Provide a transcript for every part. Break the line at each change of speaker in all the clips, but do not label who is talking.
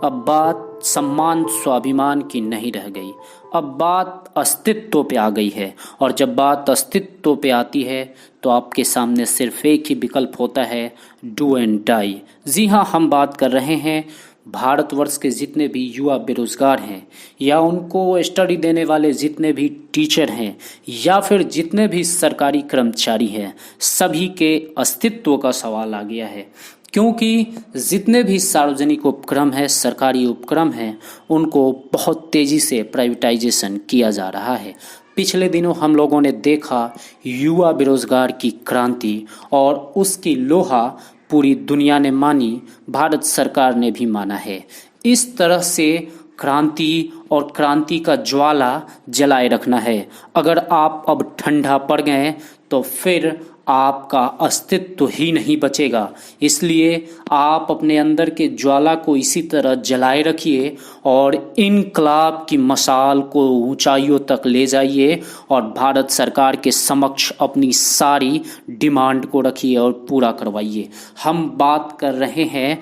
अब बात सम्मान स्वाभिमान की नहीं रह गई, अब बात अस्तित्व पे आ गई है। और जब बात अस्तित्व पे आती है तो आपके सामने सिर्फ एक ही विकल्प होता है, डू एंड डाई। जी हाँ, हम बात कर रहे हैं भारतवर्ष के जितने भी युवा बेरोजगार हैं, या उनको स्टडी देने वाले जितने भी टीचर हैं, या फिर जितने भी सरकारी कर्मचारी हैं, सभी के अस्तित्व का सवाल आ गया है। क्योंकि जितने भी सार्वजनिक उपक्रम है, सरकारी उपक्रम हैं, उनको बहुत तेज़ी से प्राइवेटाइजेशन किया जा रहा है। पिछले दिनों हम लोगों ने देखा युवा बेरोजगार की क्रांति, और उसकी लोहा पूरी दुनिया ने मानी, भारत सरकार ने भी माना है। इस तरह से क्रांति और क्रांति का ज्वाला जलाए रखना है। अगर आप अब ठंडा पड़ गए तो फिर आपका अस्तित्व ही नहीं बचेगा। इसलिए आप अपने अंदर के ज्वाला को इसी तरह जलाए रखिए और इनकलाब की मशाल को ऊंचाइयों तक ले जाइए और भारत सरकार के समक्ष अपनी सारी डिमांड को रखिए और पूरा करवाइए। हम बात कर रहे हैं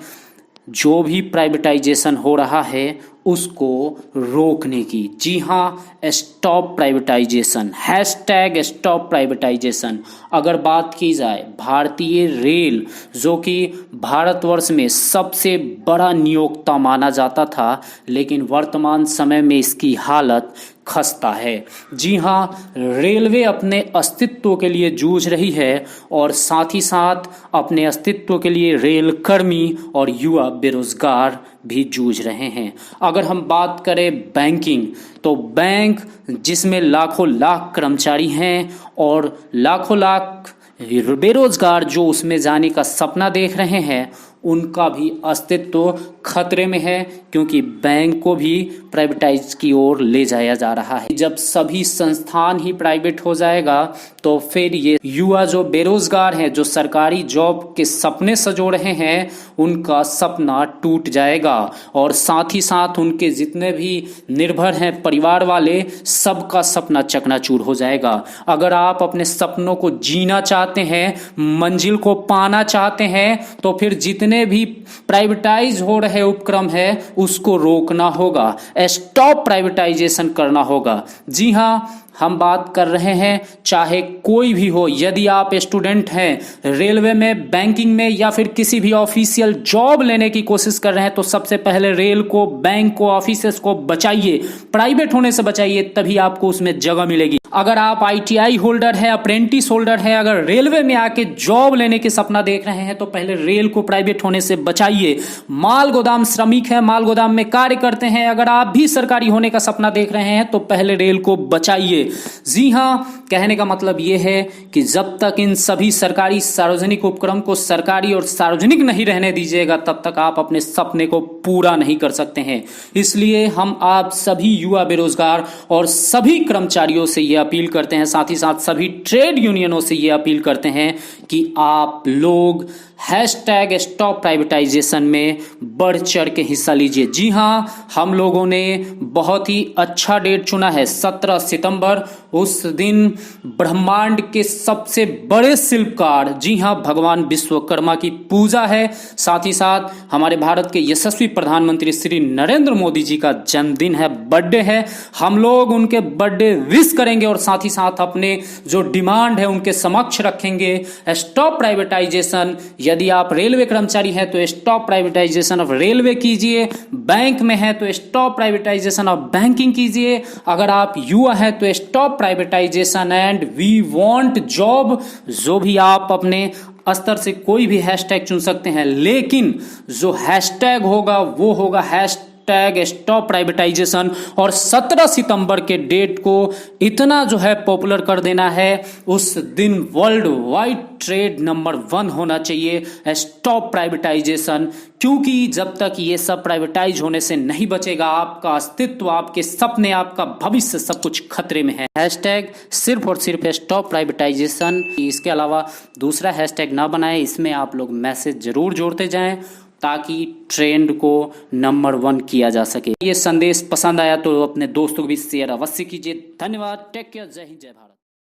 जो भी प्राइवेटाइजेशन हो रहा है उसको रोकने की। जी हाँ, stop privatisation, hashtag stop privatisation. अगर बात की जाए भारतीय रेल, जो कि भारतवर्ष में सबसे बड़ा नियोक्ता माना जाता था, लेकिन वर्तमान समय में इसकी हालत खस्ता है। जी हाँ, रेलवे अपने अस्तित्व के लिए जूझ रही है और साथ ही साथ अपने अस्तित्व के लिए रेल कर्मी और युवा बेरोजगार भी जूझ रहे हैं। अगर हम बात करें बैंकिंग, तो बैंक जिसमें लाखों लाख कर्मचारी हैं और लाखों लाख बेरोजगार जो उसमें जाने का सपना देख रहे हैं, उनका भी अस्तित्व खतरे में है, क्योंकि बैंक को भी प्राइवेटाइज की ओर ले जाया जा रहा है। जब सभी संस्थान ही प्राइवेट हो जाएगा तो फिर ये युवा जो बेरोजगार हैं, जो सरकारी जॉब के सपने सजो रहे हैं, उनका सपना टूट जाएगा और साथ ही साथ उनके जितने भी निर्भर हैं परिवार वाले, सबका सपना चकनाचूर हो जाएगा। अगर आप अपने सपनों को जीना चाहते हैं, मंजिल को पाना चाहते हैं, तो फिर जितने भी प्राइवेटाइज हो रहे उपक्रम है उसको रोकना होगा, स्टॉप प्राइवेटाइजेशन करना होगा। जी हाँ, हम बात कर रहे हैं चाहे कोई भी हो, यदि आप स्टूडेंट हैं, रेलवे में, बैंकिंग में, या फिर किसी भी ऑफिशियल जॉब लेने की कोशिश कर रहे हैं, तो सबसे पहले रेल को, बैंक को, ऑफिसेस को बचाइए, प्राइवेट होने से बचाइए, तभी आपको उसमें जगह मिलेगी। अगर आप ITI होल्डर है, अप्रेंटिस होल्डर है, अगर रेलवे में आके जॉब लेने के सपना देख रहे हैं, तो पहले रेल को प्राइवेट होने से बचाइए। माल गोदाम श्रमिक है, माल गोदाम में कार्य करते हैं, अगर आप भी सरकारी होने का सपना देख रहे हैं तो पहले रेल को बचाइए। जी हाँ, कहने का मतलब यह है कि जब तक इन सभी सरकारी सार्वजनिक उपक्रम को सरकारी और सार्वजनिक नहीं रहने दीजिएगा, तब तक आप अपने सपने को पूरा नहीं कर सकते हैं। इसलिए हम आप सभी युवा बेरोजगार और सभी कर्मचारियों से यह अपील करते हैं, साथ ही साथ सभी ट्रेड यूनियनों से यह अपील करते हैं कि आप लोग हैशटैग स्टॉप प्राइवेटाइजेशन में बढ़ चढ़ के हिस्सा लीजिए। जी हाँ, हम लोगों ने बहुत ही अच्छा डेट चुना है, 17 सितंबर। उस दिन ब्रह्मांड के सबसे बड़े शिल्पकार, जी हाँ, भगवान विश्वकर्मा की पूजा है। साथ ही साथ हमारे भारत के यशस्वी प्रधानमंत्री श्री नरेंद्र मोदी जी का जन्मदिन है, बर्थडे है। हम लोग उनके बर्थडे विश करेंगे और साथ ही साथ अपने जो डिमांड है उनके समक्ष रखेंगे। स्टॉप प्राइवेटाइजेशन, यदि आप रेलवे कर्मचारी हैं तो स्टॉप प्राइवेटाइजेशन ऑफ रेलवे कीजिए, बैंक में है तो स्टॉप प्राइवेटाइजेशन ऑफ बैंकिंग कीजिए, अगर आप युवा हैं तो stop privatisation and we want job. जो भी आप अपने स्तर से कोई भी हैशटैग चुन सकते हैं, लेकिन जो हैशटैग होगा वो होगा हैशटैग स्टॉप प्राइवेटाइजेशन। और 17 सितंबर के डेट को इतना जो है पॉपुलर कर देना है, उस दिन वर्ल्ड वाइड ट्रेड नंबर 1 होना चाहिए स्टॉप प्राइवेटाइजेशन। क्योंकि जब तक ये सब प्राइवेटाइज होने से नहीं बचेगा, आपका अस्तित्व, आपके सपने, आपका भविष्य, सब कुछ खतरे में है। हैशटैग सिर्फ और सिर्फ स्टॉप प्राइवेटाइजेशन, इसके अलावा दूसरा हैशटैग ना बनाएं। इसमें आप लोग मैसेज जरूर जोड़ते जाएं ताकि ट्रेंड को नंबर 1 किया जा सके। ये संदेश पसंद आया तो अपने दोस्तों को भी शेयर अवश्य कीजिए। धन्यवाद, टेक केयर, जय हिंद, जय भारत।